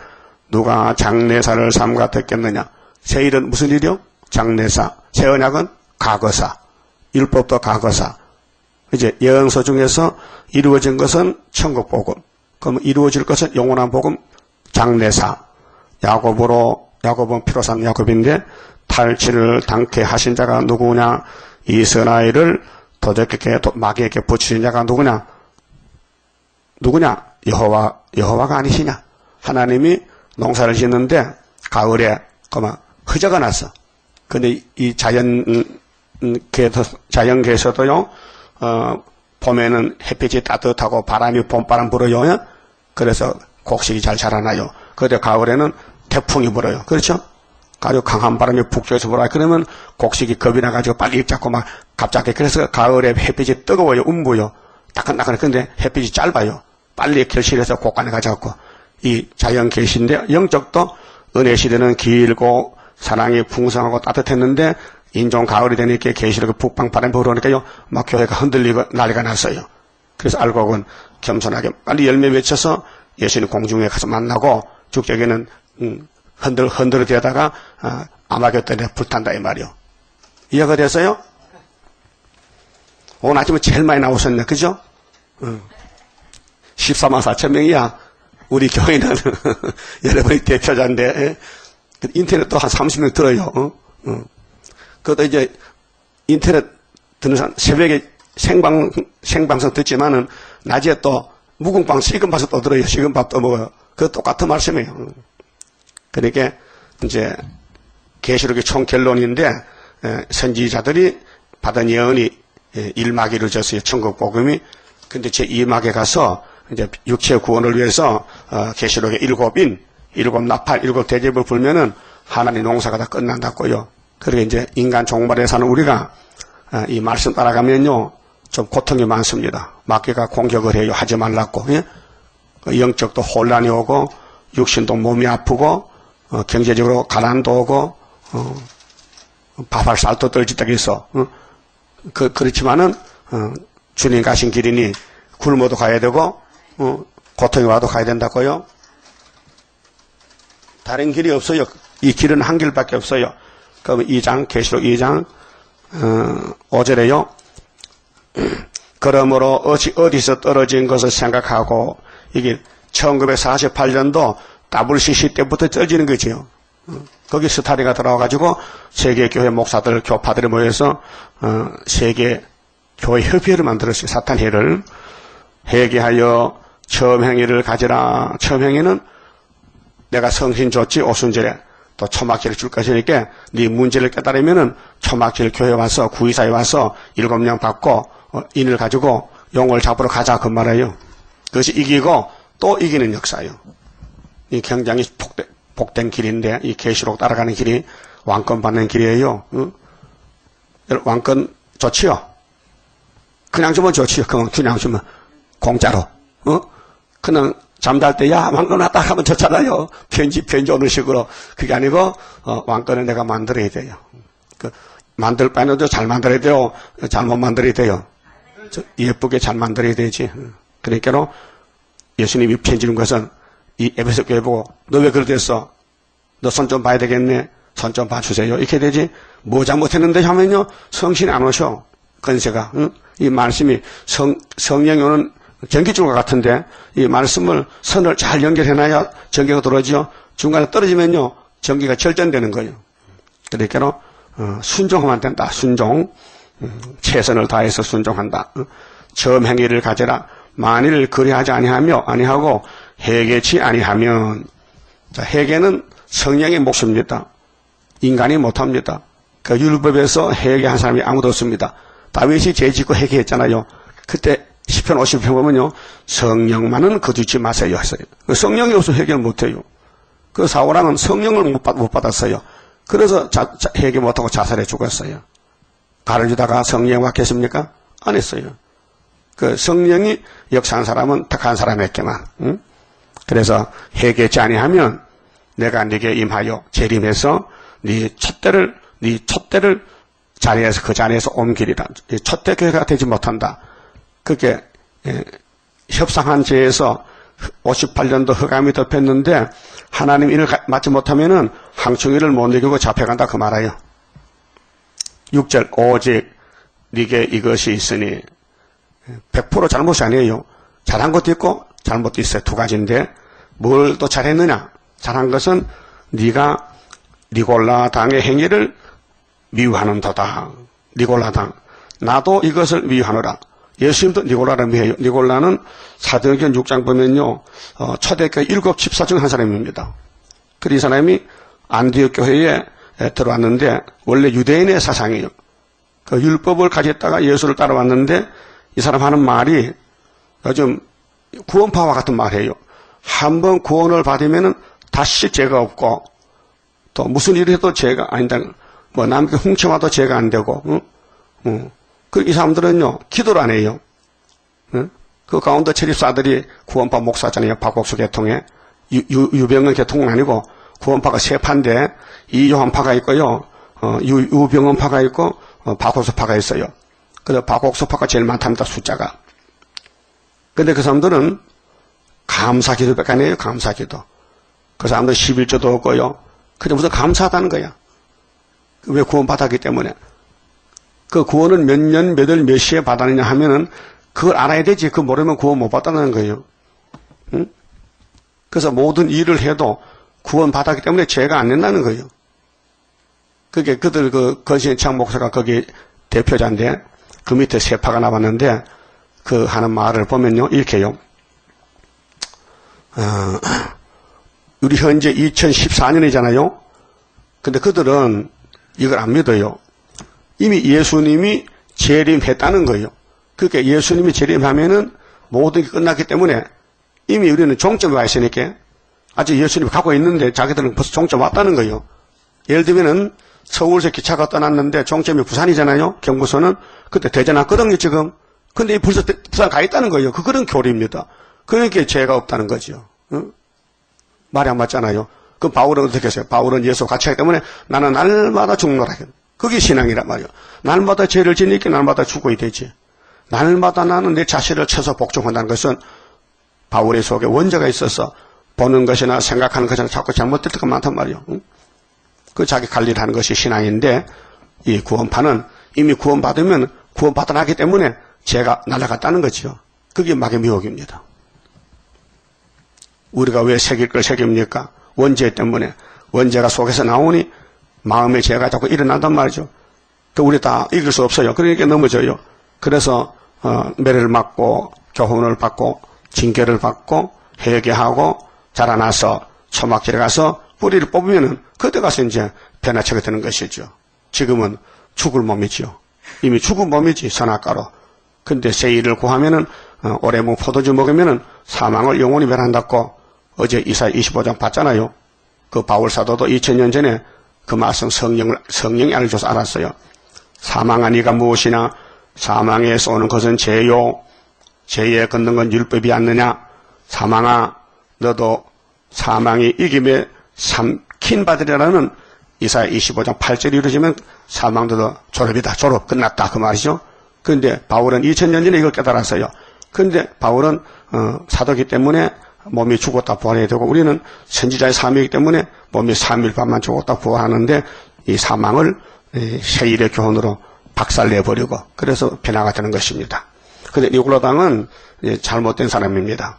누가 장례사를 삼가 듣겠느냐? 세일은 무슨 일이요? 장례사. 새 언약은 과거사. 율법도 과거사. 이제 예언서 중에서 이루어진 것은 천국 복음. 그럼 이루어질 것은 영원한 복음, 장례사. 야곱은 피로산 야곱인데 탈취를 당케 하신 자가 누구냐? 이스라엘을 도적에게 마귀에게 붙이신 자가 누구냐? 여호와가 아니시냐? 하나님이 농사를 짓는데 가을에 허저가 났어. 근데 이 자연계에서도요, 봄에는 햇빛이 따뜻하고 바람이 봄바람 불어요. 그래서 곡식이 잘 자라나요. 그런데 가을에는 태풍이 불어요. 그렇죠? 아주 강한 바람이 북쪽에서 불어요. 그러면 곡식이 겁이 나가지고 빨리 입잡고 막 갑자기. 그래서 가을에 햇빛이 뜨거워요. 음부요. 따끈따끈해. 근데 햇빛이 짧아요. 빨리 결실해서 곳간에 가져갖고. 이 자연 계시인데 영적도 은혜 시대는 길고 사랑이 풍성하고 따뜻했는데 인종 가을이 되니까 계시록 북방 바람이 불어오니까요. 막 교회가 흔들리고 난리가 났어요. 그래서 알곡은 겸손하게 빨리 열매 맺혀서 예수님 공중에 가서 만나고 죽적에는 흔들어대다가 아마겟돈에 불탄다 이 말이요. 이해가 됐어요? 오늘 아침에 제일 많이 나오셨네. 그죠? 14만 4천 명이야. 우리 교회는 여러분이 대표자인데 인터넷도 한 30명 들어요. 그것도 이제 인터넷 듣는 사람 새벽에 생방송 듣지만은, 낮에 또, 묵은빵 식은 밥을 또 들어요. 식은 밥 또 먹어요. 그 똑같은 말씀이에요. 그러니까, 이제, 계시록의 총 결론인데, 선지자들이 받은 예언이 1막이 이루어졌어요. 천국 복음이. 근데 제 2막에 가서, 이제 육체 구원을 위해서, 계시록의 7인, 7나팔, 7대접을 불면은, 하나님 농사가 다 끝난다고요. 그러게 이제 인간 종말에 사는 우리가 이 말씀 따라가면요 좀 고통이 많습니다. 마귀가 공격을 해요. 하지 말라고. 예? 영적도 혼란이 오고 육신도 몸이 아프고 경제적으로 가난도 오고 밥할 살도 떨지다고 해서 그렇지만은 주님 가신 길이니 굶어도 가야 되고 고통이 와도 가야 된다고요. 다른 길이 없어요. 이 길은 한 길밖에 없어요. 그럼 2장, 계시록 2장, 5절에요. 그러므로 어디서 떨어진 것을 생각하고, 이게 1948년도 WCC 때부터 떨어지는 거지요. 거기 스타리가 들어와가지고, 세계교회 목사들, 교파들이 모여서, 세계교회 협의회를 만들었어요. 사탄회를. 회개하여 처음 행위를 가지라. 처음 행위는 내가 성신 줬지, 오순절에. 또 초막기를 줄 것이니까 네 문제를 깨달으면은 초막기를 교회에 와서 구의사에 와서 7명 받고 인을 가지고 용을 잡으러 가자 그 말이에요. 그것이 이기고 또 이기는 역사예요. 이 굉장히 복된 길인데 이 계시록 따라가는 길이 왕권 받는 길이에요. 왕권 좋지요? 그냥 주면 좋지요. 그냥 주면 공짜로. 그냥 잠잘 때, 야, 왕권 왔다 하면 좋잖아요. 편지 오는 식으로. 그게 아니고, 왕권을 내가 만들어야 돼요. 만들 바에는 잘 만들어야 돼요. 잘못 만들어야 돼요. 예쁘게 잘 만들어야 되지. 그러니까, 예수님이 편지 주는 것은, 이 에베소 교회 보고, 너 왜 그러댔어? 너 손 좀 봐야 되겠네? 손 좀 봐주세요. 이렇게 되지. 뭐 잘못했는데 하면요, 성신이 안 오셔. 건세가. 이 말씀이 성령이 오는 전기줄과 같은데 이 말씀을 선을 잘 연결해놔야 전기가 들어오죠. 중간에 떨어지면요 전기가 절전되는 거예요. 그러니까 순종하면 된다. 순종. 최선을 다해서 순종한다. 처음 행위를 가져라. 만일 그리하지 아니하고 회개치 아니하면. 자, 회개는 성령의 몫입니다. 인간이 못합니다. 그 율법에서 회개한 사람이 아무도 없습니다. 다윗이 죄 짓고 회개했잖아요. 그때 시편 50편 보면요, 성령만은 거두지 마세요 했어요. 성령이 없어 회개를 못해요. 그 사울왕은 성령을 못 받았어요. 그래서 회개 못하고 자살해 죽었어요. 가르치다가 성령 왔겠습니까? 안 했어요. 그 성령이 역사한 사람은 택한 사람에게만. 응? 그래서 회개치 아니하면 내가 네게 임하여 재림해서 네 촛대를 자리에서 그 자리에서 옮기리라. 촛대 교회가 되지 못한다. 그게 협상한 죄에서 58년도 흑암이 덮였는데 하나님 일을 맡지 못하면은 항충일을 못 이기고 잡혀간다 그 말이에요. 6절 오직 네게 이것이 있으니 100% 잘못이 아니에요. 잘한 것도 있고 잘못도 있어요. 두 가지인데 뭘 또 잘했느냐? 잘한 것은 네가 니골라 당의 행위를 미워하는 터다. 니골라 당. 나도 이것을 미워하노라. 예수님도 니골라를 미워해요. 니골라는 사도행전 6장 보면요. 초대교회 7 집사 중 한 사람입니다. 그리고 이 사람이 안디옥 교회에 들어왔는데 원래 유대인의 사상이에요. 그 율법을 가졌다가 예수를 따라왔는데 이 사람 하는 말이 요즘 구원파와 같은 말이에요. 한번 구원을 받으면은 다시 죄가 없고 또 무슨 일을 해도 죄가 아니다. 뭐 남에게 훔쳐와도 죄가 안 되고. 그 이 사람들은요 기도를 안 해요. 그 가운데 체립사들이 구원파 목사잖아요. 박옥수 계통에 유병은 계통은 아니고 구원파가 세 파인데 이요한파가 있고요. 유병원파가 있고 박옥수파가 있어요. 그래서 박옥수파가 제일 많답니다. 숫자가. 근데 그 사람들은 감사기도밖에 안 해요. 감사기도. 그 사람들 11조도 없고요. 근데 무슨 감사하다는 거야. 왜 구원받았기 때문에. 그 구원을 몇 년, 몇 월, 몇 시에 받았느냐 하면은 그걸 알아야 되지. 그거 모르면 구원 못 받았다는 거예요. 응? 그래서 모든 일을 해도 구원 받았기 때문에 죄가 안 낸다는 거예요. 그게 그들 건신창 목사가 거기 대표자인데 그 밑에 세파가 나왔는데 그 하는 말을 보면요 이렇게요. 우리 현재 2014년이잖아요. 근데 그들은 이걸 안 믿어요. 이미 예수님이 재림했다는 거예요. 그러니까 예수님이 재림하면은 모든 게 끝났기 때문에 이미 우리는 종점에 와 있으니까 아직 예수님이 가고 있는데 자기들은 벌써 종점 왔다는 거예요. 예를 들면은 서울에서 기차가 떠났는데 종점이 부산이잖아요. 경부선은 그때 대전 왔거든요 지금. 근데 벌써 부산 가 있다는 거예요. 그런 교리입니다. 그러니까 죄가 없다는 거죠. 응? 말이 안 맞잖아요. 그럼 바울은 어떻게 했어요? 바울은 예수와 같이 하기 때문에 나는 날마다 죽노라. 그게 신앙이란 말이에요. 날마다 죄를 지니까 날마다 죽어야 되지. 날마다 나는 내 자신을 쳐서 복종한다는 것은 바울의 속에 원죄가 있어서 보는 것이나 생각하는 것이나 자꾸 잘못될 때가 많단 말이에요. 응? 그 자기 관리를 하는 것이 신앙인데 이 구원파는 이미 구원받으면 구원받아 나기 때문에 죄가 날아갔다는 거죠. 그게 마귀의 미혹입니다. 우리가 왜 새길 걸 새깁니까? 원죄 때문에. 원죄가 속에서 나오니 마음의 죄가 자꾸 일어난단 말이죠. 그 우리 다 이길 수 없어요. 그러니까 넘어져요. 그래서 매를 맞고 교훈을 받고 징계를 받고 회개하고 자라나서 초막절에 가서 뿌리를 뽑으면은 그때 가서 이제 변화체가 되는 것이죠. 지금은 죽을 몸이죠. 이미 죽은 몸이지 선악과로. 근데 새 일을 구하면은 오래 먹 포도주 먹으면은 사망을 영원히 면한다고 어제 이사야 25장 봤잖아요. 그 바울 사도도 2000년 전에 그 말씀 성령이 알려줘서 알았어요. 사망한 이가 무엇이냐? 사망에서 오는 것은 죄요. 죄에 걷는 건 율법이 아니느냐? 사망아, 너도 사망이 이김에 삼킨 받으리라는 이사야 25장 8절이 이루어지면 사망도 졸업이다. 졸업 끝났다. 그 말이죠. 그런데 바울은 2000년 전에 이걸 깨달았어요. 그런데 바울은 사도기 때문에 몸이 죽었다 부활해야 되고 우리는 선지자의 삶이기 때문에 몸이 3일 반만 죽었다 부활하는데 이 사망을 세일의 교훈으로 박살내버리고 그래서 변화가 되는 것입니다. 그런데 니고라당은 잘못된 사람입니다.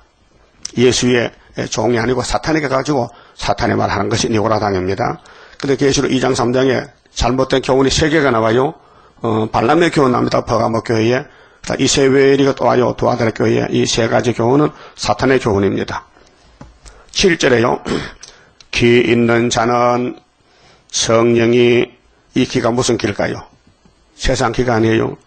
예수의 종이 아니고 사탄에게 가지고 사탄의 말을 하는 것이 니고라당입니다. 그런데 계시록 2장 3장에 잘못된 교훈이 3개가 나와요. 발람의 교훈 나옵니다. 버가모 교회에. 이세벨이가 또 와요. 도아달라 교회에. 이 3가지 교훈은 사탄의 교훈입니다. 7절에요. 귀 있는 자는 성령이 이 귀가 무슨 귀일까요? 세상 귀가 아니에요.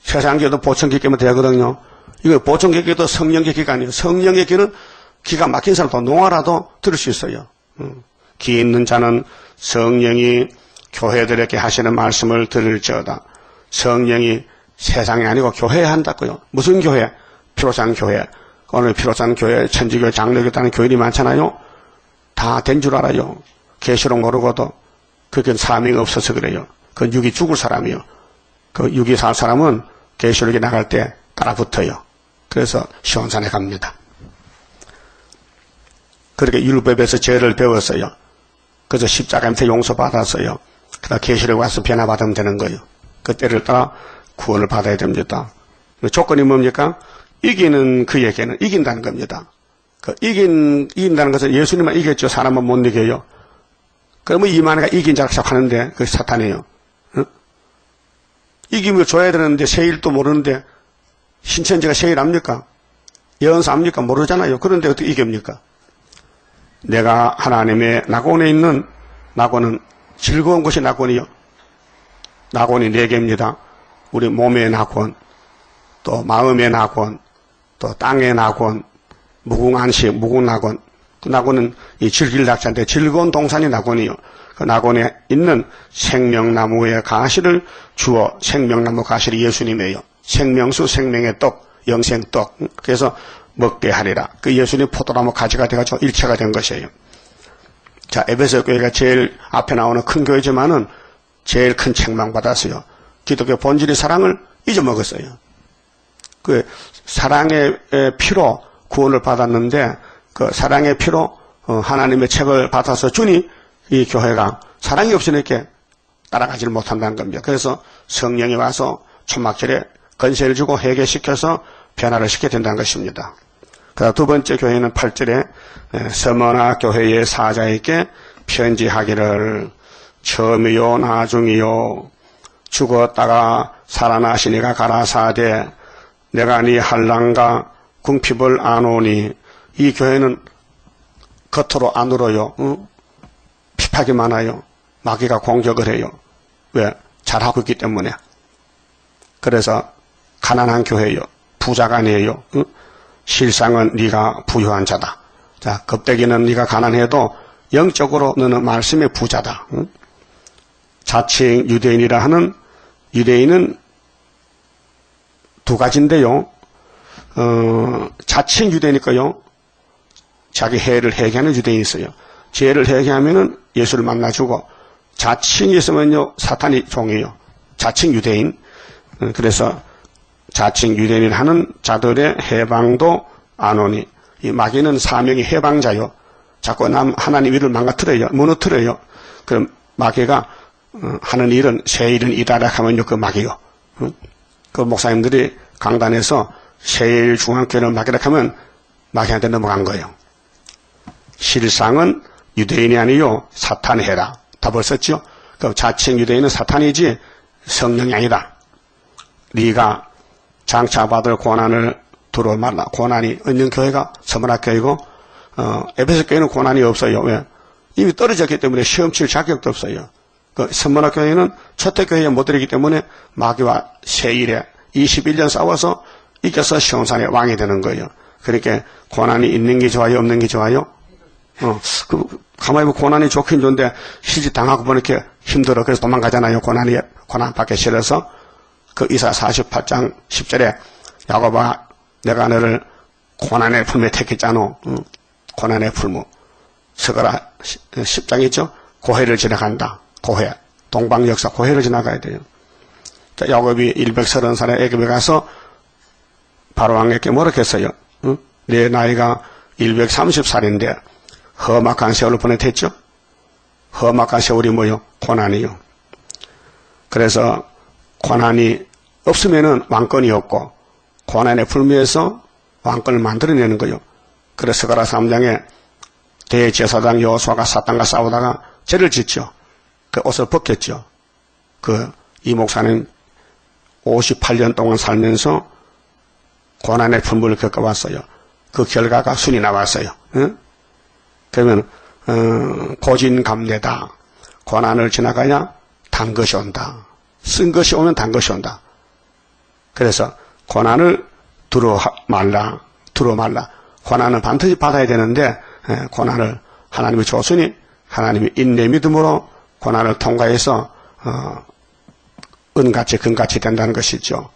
세상 귀도 보청귀 끼면 되거든요. 이거 보청귀 끼도 성령의 귀가 아니에요. 성령의 귀는 기가 막힌 사람도 농아라도 들을 수 있어요. 귀 있는 자는 성령이 교회들에게 하시는 말씀을 들을지어다. 성령이 세상이 아니고 교회에 한다고요. 무슨 교회? 피로산 교회. 오늘 피로산 교회, 천주교, 장로교 다는 교인이 많잖아요. 다 된 줄 알아요. 계시록 모르고도 그게 사명이 없어서 그래요. 그 육이 죽을 사람이요. 그 육이 살 사람은 계시록에 나갈 때 따라붙어요. 그래서 시온산에 갑니다. 그렇게 율법에서 죄를 배웠어요. 그래서 십자가 밑에 용서받았어요. 그다음 계시록에 와서 변화받으면 되는 거예요. 그때를 따라 구원을 받아야 됩니다. 조건이 뭡니까? 이기는 그에게는 이긴다는 겁니다. 그 이긴다는 것은 예수님만 이겼죠. 사람은 못 이겨요. 그러면 이만희가 이긴 자를 하는데 그게 사탄이에요. 응? 이기면 줘야 되는데 세일도 모르는데 신천지가 세일 압니까? 예언사 압니까? 모르잖아요. 그런데 어떻게 이깁니까? 내가 하나님의 낙원에 있는 낙원은 즐거운 것이 낙원이요. 낙원이 4개입니다. 우리 몸의 낙원, 또 마음의 낙원, 또 땅의 낙원, 무궁한시, 무궁낙원. 그 낙원은 이 즐길 낙자인데 즐거운 동산이 낙원이요. 그 낙원에 있는 생명나무의 가시를 주어 생명나무 가시를 예수님이에요. 생명수, 생명의 떡, 영생떡. 그래서 먹게 하리라. 그 예수님 포도나무 가지가 돼가지고 일체가 된 것이에요. 자, 에베소 교회가 제일 앞에 나오는 큰 교회지만은 제일 큰 책망받았어요. 기독교 본질의 사랑을 잊어먹었어요. 그 사랑의 피로 구원을 받았는데 그 사랑의 피로 하나님의 책을 받아서 주니 이 교회가 사랑이 없으니까 따라가지를 못한다는 겁니다. 그래서 성령이 와서 초막절에 건세를 주고 회개시켜서 변화를 시켜야 된다는 것입니다. 그다음 두 번째 교회는 8절에 서머나 교회의 사자에게 편지하기를 처음이요 나중이요 죽었다가 살아나시니가 가라사대 내가 네 한란과 궁핍을 아노니. 이 교회는 겉으로 안 울어요. 핍박이 많아요. 마귀가 공격을 해요. 왜? 잘하고 있기 때문에. 그래서 가난한 교회예요. 부자가 아니에요. 실상은 네가 부유한 자다. 자, 겁대기는 네가 가난해도 영적으로 너는 말씀의 부자다. 자칭 유대인이라 하는 유대인은 두 가지인데요. 자칭 유대인이니까요. 자기 해를 회개하는 유대인이 있어요. 죄를 회개하면은 예수를 만나주고, 자칭이 있으면요 사탄이 종이에요. 자칭 유대인. 그래서 자칭 유대인을 하는 자들의 해방도 안 오니. 이 마귀는 사명이 해방자요. 자꾸 하나님 일을 망가뜨려요. 무너뜨려요. 그럼 마귀가 하는 일은 새 일은 이다라 하면요 그 마귀요. 그 목사님들이 강단에서 세일 중앙교회를 마귀라 하면 마귀한테 넘어간 거예요. 실상은 유대인이 아니요 사탄이 해라. 답을 썼죠. 그럼 자칭 유대인은 사탄이지 성령이 아니다. 네가 장차받을 고난을 두려워 말라. 고난이 없는 교회가 서문학교이고 에베소 교회는 고난이 없어요. 왜? 이미 떨어졌기 때문에 시험 칠 자격도 없어요. 그 서문학교회는 첫대교회에 못 들이기 때문에 마귀와 세일에 21년 싸워서 이겨서 시온산의 왕이 되는 거예요. 그러니까 고난이 있는 게 좋아요, 없는 게 좋아요? 가만히 보면 고난이 좋긴 좋은데 실제 당하고 보니까 힘들어. 그래서 도망가잖아요. 고난 받기 싫어서. 그 이사 48장 10절에 야곱아 내가 너를 고난의 풀무에 택했잖아. 고난의 풀무. 서가라 10장 있죠? 고해를 지나간다. 고해. 동방역사 고해를 지나가야 돼요. 야곱이 130살에 애굽에 가서 바로왕에게 뭐라 했어요? 내 나이가 130살인데 험악한 세월을 보냈댔죠? 험악한 세월이 뭐요? 고난이요. 그래서 고난이 없으면은 왕권이 없고 고난의 불미에서 왕권을 만들어내는 거예요. 그래서 스가랴 3장에 대제사장 여호수아가 사탄과 싸우다가 죄를 짓죠. 그 옷을 벗겼죠. 이 목사는 58년 동안 살면서 고난의 불물을 겪어왔어요. 그 결과가 순이 나왔어요. 그러면 고진감래다. 고난을 지나가야 단 것이 온다. 쓴 것이 오면 단 것이 온다. 그래서 고난을 두려워 말라. 고난을 반드시 받아야 되는데 고난을 하나님이 줬으니 하나님이 인내 믿음으로 고난을 통과해서 은같이 금같이 된다는 것이죠.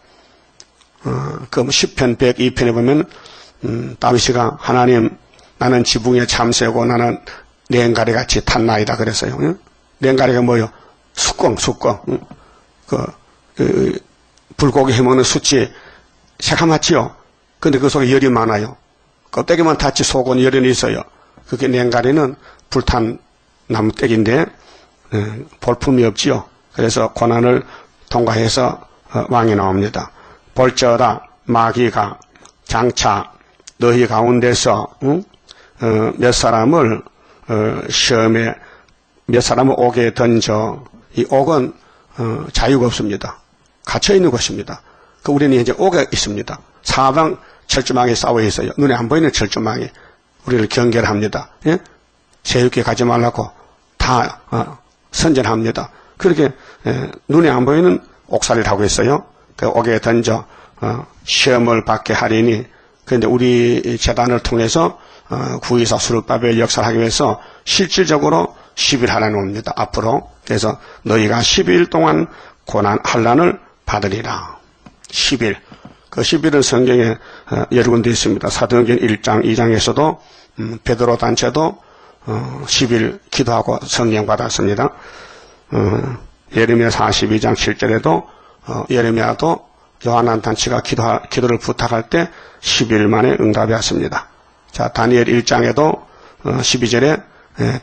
그 10편 102편에 보면 다윗이가 하나님 나는 지붕에 참새고 나는 냉가리같이 탔나이다 그랬어요. 냉가리가 뭐요? 수꺼. 불고기 해먹는 숯이 새카맣지요. 근데 그 속에 열이 많아요. 껍데기만 탔지 속은 열이 있어요. 그게 냉가리는 불탄 나무떼기인데 볼품이 없지요. 그래서 고난을 통과해서 왕이 나옵니다. 볼지어다 마귀가 장차 너희 가운데서 몇 사람을 시험에 몇 사람을 옥에 던져. 이 옥은 자유가 없습니다. 갇혀있는 곳입니다. 우리는 이제 옥에 있습니다. 사방 철조망에 싸워 있어요. 눈에 안 보이는 철조망에 우리를 경계합니다. 예? 제육회 가지 말라고 다 선전합니다. 그렇게 눈에 안 보이는 옥살이를 하고 있어요. 그 옥에 던져 시험을 받게 하리니. 그런데 우리 재단을 통해서 구의사 수르바벨 역사를 하기 위해서 실질적으로 10일 하나님 옵니다. 앞으로. 그래서 너희가 10일 동안 고난 환난을 받으리라. 10일. 그 10일은 성경에 여러 군데 있습니다. 사도행전 1장, 2장에서도 베드로 단체도 10일 기도하고 성령 받았습니다. 예레미야 42장 7절에도 예레미야도 요한한 단체가 기도를 부탁할 때 10일 만에 응답이 왔습니다. 자, 다니엘 1장에도 12절에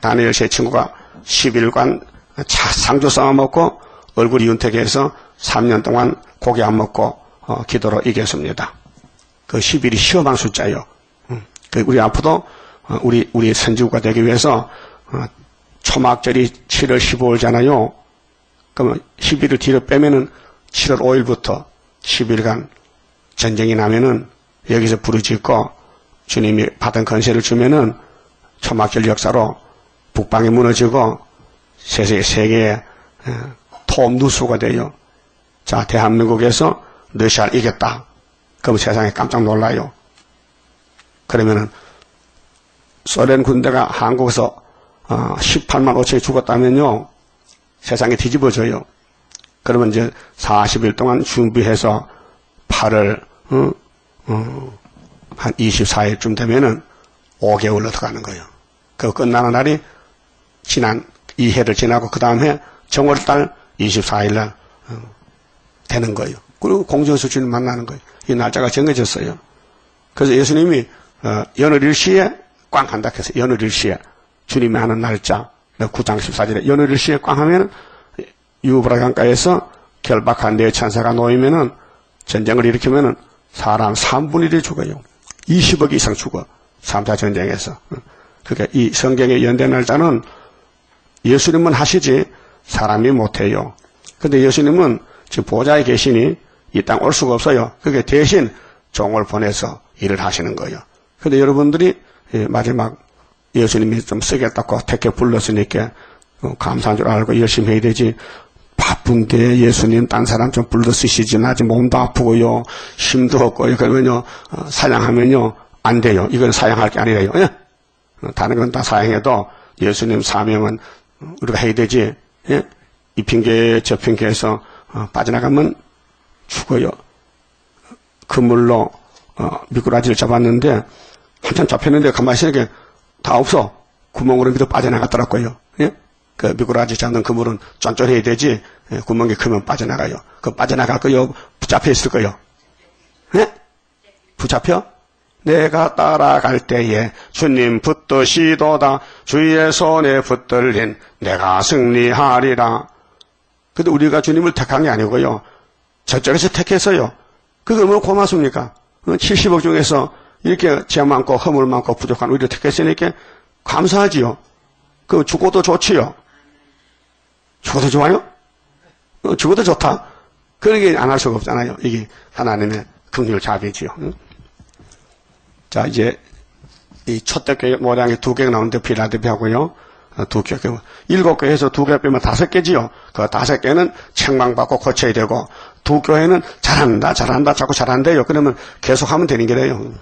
다니엘 세 친구가 10일간 상주 싸워 먹고 얼굴이 윤택해서 3년 동안 고기 안 먹고 기도로 이겼습니다. 그 10일이 시험한 숫자예요. 우리 앞으로 우리 선지국가 되기 위해서 초막절이 7월 15일잖아요. 그러면 10일을 뒤로 빼면은 7월 5일부터 10일간 전쟁이 나면은 여기서 부르짖고 주님이 받은 건세를 주면은 초막절 역사로 북방이 무너지고 세계의 톱누수가 돼요. 자, 대한민국에서 러시아를 이겼다. 그럼 세상에 깜짝 놀라요. 그러면은 소련 군대가 한국에서 18만 5천이 죽었다면요, 세상이 뒤집어져요. 그러면 이제 40일 동안 준비해서 8월 한 24일쯤 되면은 5개월로 들어가는 거예요. 그 끝나는 날이 지난 2해를 지나고 그 다음 해 정월달 24일날 되는 거예요. 그리고 공정에서 주님 만나는 거예요. 이 날짜가 정해졌어요. 그래서 예수님이 연월일시에 꽝 한다 해서 연월일시에 주님이 하는 날짜 9장 14절에 연월일시에 꽝 하면 유브라 강가에서 결박한 네 천사가 놓이면은 전쟁을 일으키면은 사람 3분의 1이 죽어요. 20억 이상 죽어. 3차 전쟁에서. 그러니까 이 성경의 연대 날짜는 예수님은 하시지 사람이 못해요. 근데 예수님은 지금 보좌에 계시니 이 땅 올 수가 없어요. 그게 대신 종을 보내서 일을 하시는 거예요. 근데 여러분들이 마지막 예수님이 좀 쓰겠다고 택해 불렀으니까 감사한 줄 알고 열심히 해야 되지. 바쁜데 예수님 딴 사람 좀 불러 쓰시지. 나 지금 몸도 아프고요. 힘도 없고요. 그러면요, 사양하면요, 안 돼요. 이건 사양할 게 아니래요. 예? 다른 건 다 사양해도 예수님 사명은 우리가 해야 되지. 예? 이 핑계, 저 핑계에서 빠져나가면 죽어요. 그물로 미꾸라지를 잡았는데 한참 잡혔는데 가만히 있으니까 다 없어. 구멍으로 밑으로 빠져나갔더라고요. 예? 그 미꾸라지 잡는 그물은 쫀쫀해야 되지. 예, 구멍이 크면 빠져나가요. 그 빠져나갈 거요? 붙잡혀 있을 거요? 예? 붙잡혀? 내가 따라갈 때에 주님 붙드시도다. 주의 손에 붙들린 내가 승리하리라. 근데 우리가 주님을 택한 게 아니고요. 저쪽에서 택했어요. 그게 얼마나 고맙습니까? 70억 중에서 이렇게 죄 많고 허물 많고 부족한 우리를 택했으니까 감사하지요. 그 죽어도 좋지요. 죽어도 좋아요? 죽어도 좋다. 그러게 안 할 수가 없잖아요. 이게 하나님의 긍휼 자비지요. 자, 이제 이 초대교회 모양이 2개가 나오는데 필라델피아하고요. 2개, 7교회에서 2개 빼면 5개지요. 그 5개는 책망받고 고쳐야 되고 2교회는 잘한다 자꾸 잘한대요. 그러면 계속하면 되는 게래요.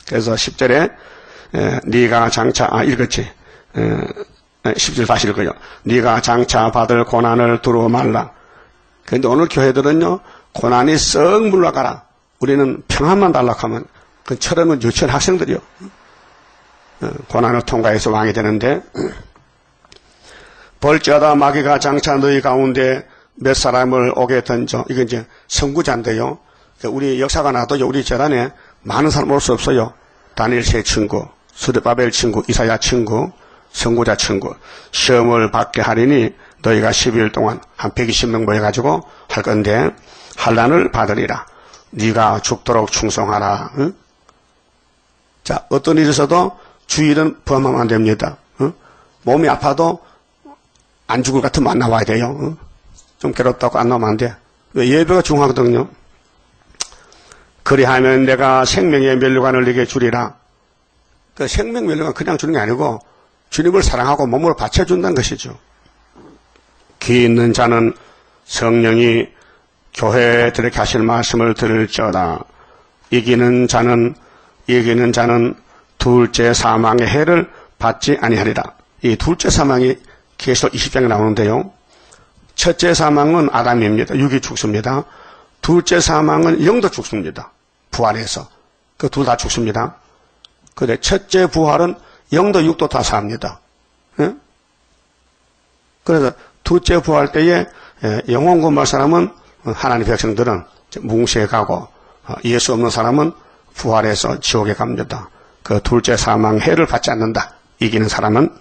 그래서 10절에 네가 장차 읽었지. 10절 다시 읽어요. 네가 장차 받을 고난을 두루 말라. 그런데 오늘 교회들은요, 고난이 썩 물러가라. 우리는 평안만 달라하면 그 철없는 유치원 학생들이요. 고난을 통과해서 왕이 되는데 벌지어다 마귀가 장차 너희 가운데 몇 사람을 오게 던져. 이건 이제 선구자인데요. 우리 역사가 나도 우리 재단에 많은 사람 올 수 없어요. 다니엘의 친구, 스룹바벨 친구, 이사야 친구, 선구자 친구. 시험을 받게 하리니 너희가 12일 동안 한 120명 모여가지고 할 건데 환난을 받으리라. 네가 죽도록 충성하라. 응? 자, 어떤 일이 있어도 주일은 범하면 안 됩니다. 응? 몸이 아파도 안 죽을 것 같으면 안 나와야 돼요. 응? 좀 괴롭다고 안 나오면 안 돼. 왜? 예배가 중요하거든요. 그리하면 내가 생명의 면류관을 네게 주리라. 그 생명 면류관 그냥 주는 게 아니고 주님을 사랑하고 몸을 바쳐준다는 것이죠. 귀 있는 자는 성령이 교회들에게 하실 말씀을 들을지어다. 이기는 자는 둘째 사망의 해를 받지 아니하리라. 이 둘째 사망이 계시록 20장에 나오는데요. 첫째 사망은 아담입니다. 육이 죽습니다. 둘째 사망은 영도 죽습니다. 부활해서. 그 둘 다 죽습니다. 근데 첫째 부활은 영도 육도 다 삽니다. 예? 그래서 둘째 부활 때에 영혼 구원받은 사람은 하나님 백성들은 뭉시에 가고 예수 없는 사람은 부활해서 지옥에 갑니다. 그 둘째 사망 해를 받지 않는다. 이기는 사람은.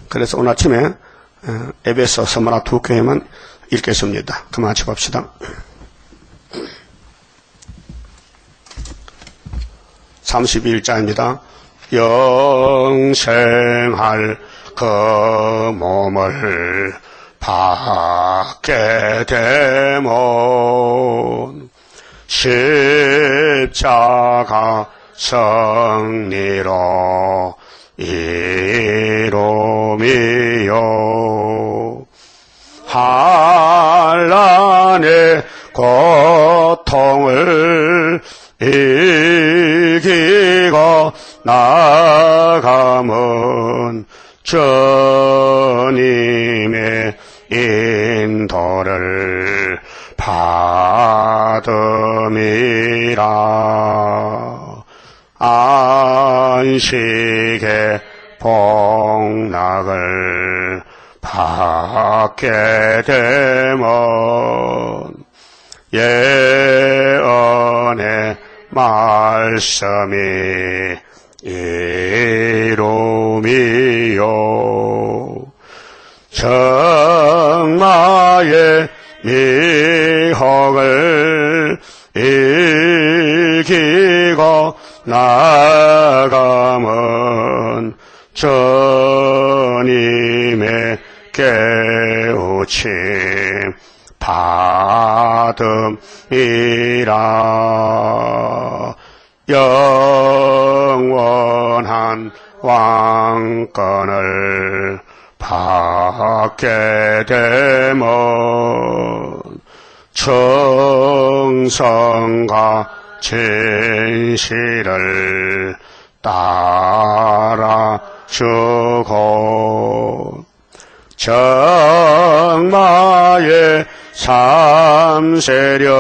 그래서 오늘 아침에 에베소 서머나 2교회만 읽겠습니다. 그만 같이 봅시다. 31자입니다. 영생할 그 몸을 받게 되면 십자가 승리로 이루미요 한란의 고통을 이기고 나가면 주님의 인도를 받음이라. 안식의 복락을 받게 되면 예언의 말씀이 이루미요 정마의 미혹을 이기고 나가면 주님의 깨우침 받음이라. 영원한 왕권을 받게 되면 충성과 진실을 따라주고 정마의 삼세력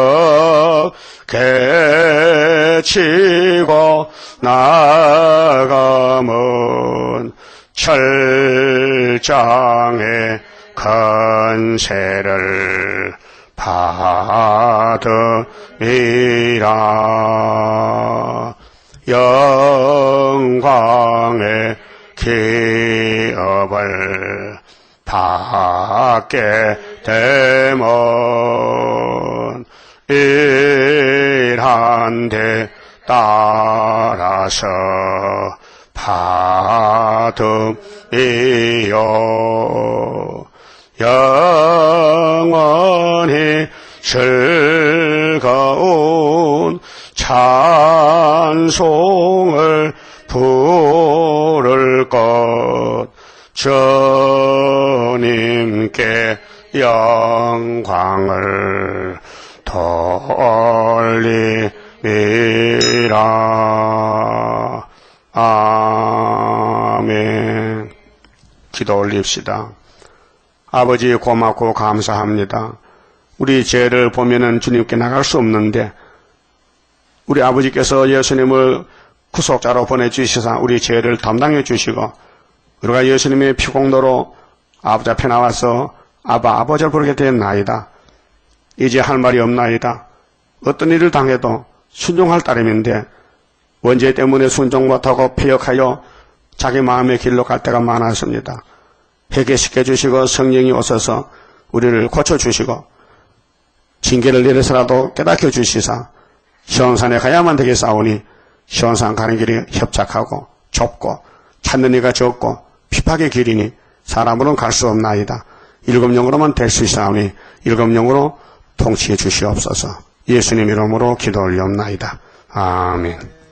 개치고 나가면 철장의 건세를 받음이라. 영광의 기업을 받게 되면 일한 데 따라서 받음이요 영원히 즐거운 찬송을 부를 것 주님께 영광을 돌리리라. 아멘. 기도 올립시다. 아버지 고맙고 감사합니다. 우리 죄를 보면은 주님께 나갈 수 없는데 우리 아버지께서 예수님을 구속자로 보내주시사 우리 죄를 담당해 주시고 우리가 예수님의 피공로로 아버지 앞에 나와서 아버지를 부르게 됐나이다. 이제 할 말이 없나이다. 어떤 일을 당해도 순종할 따름인데 원죄 때문에 순종 못하고 폐역하여 자기 마음의 길로 갈 때가 많았습니다. 회개시켜 주시고 성령이 오셔서 우리를 고쳐주시고 징계를 내려서라도 깨닫게 주시사 시온산에 가야만 되겠사오니 시온산 가는 길이 협착하고 좁고 찾는 이가 적고 핍박의 길이니 사람으로는 갈 수 없나이다. 일곱 영으로만 될 수 있사오니 일곱 영으로 통치해 주시옵소서. 예수님 이름으로 기도 올리옵나이다. 아멘.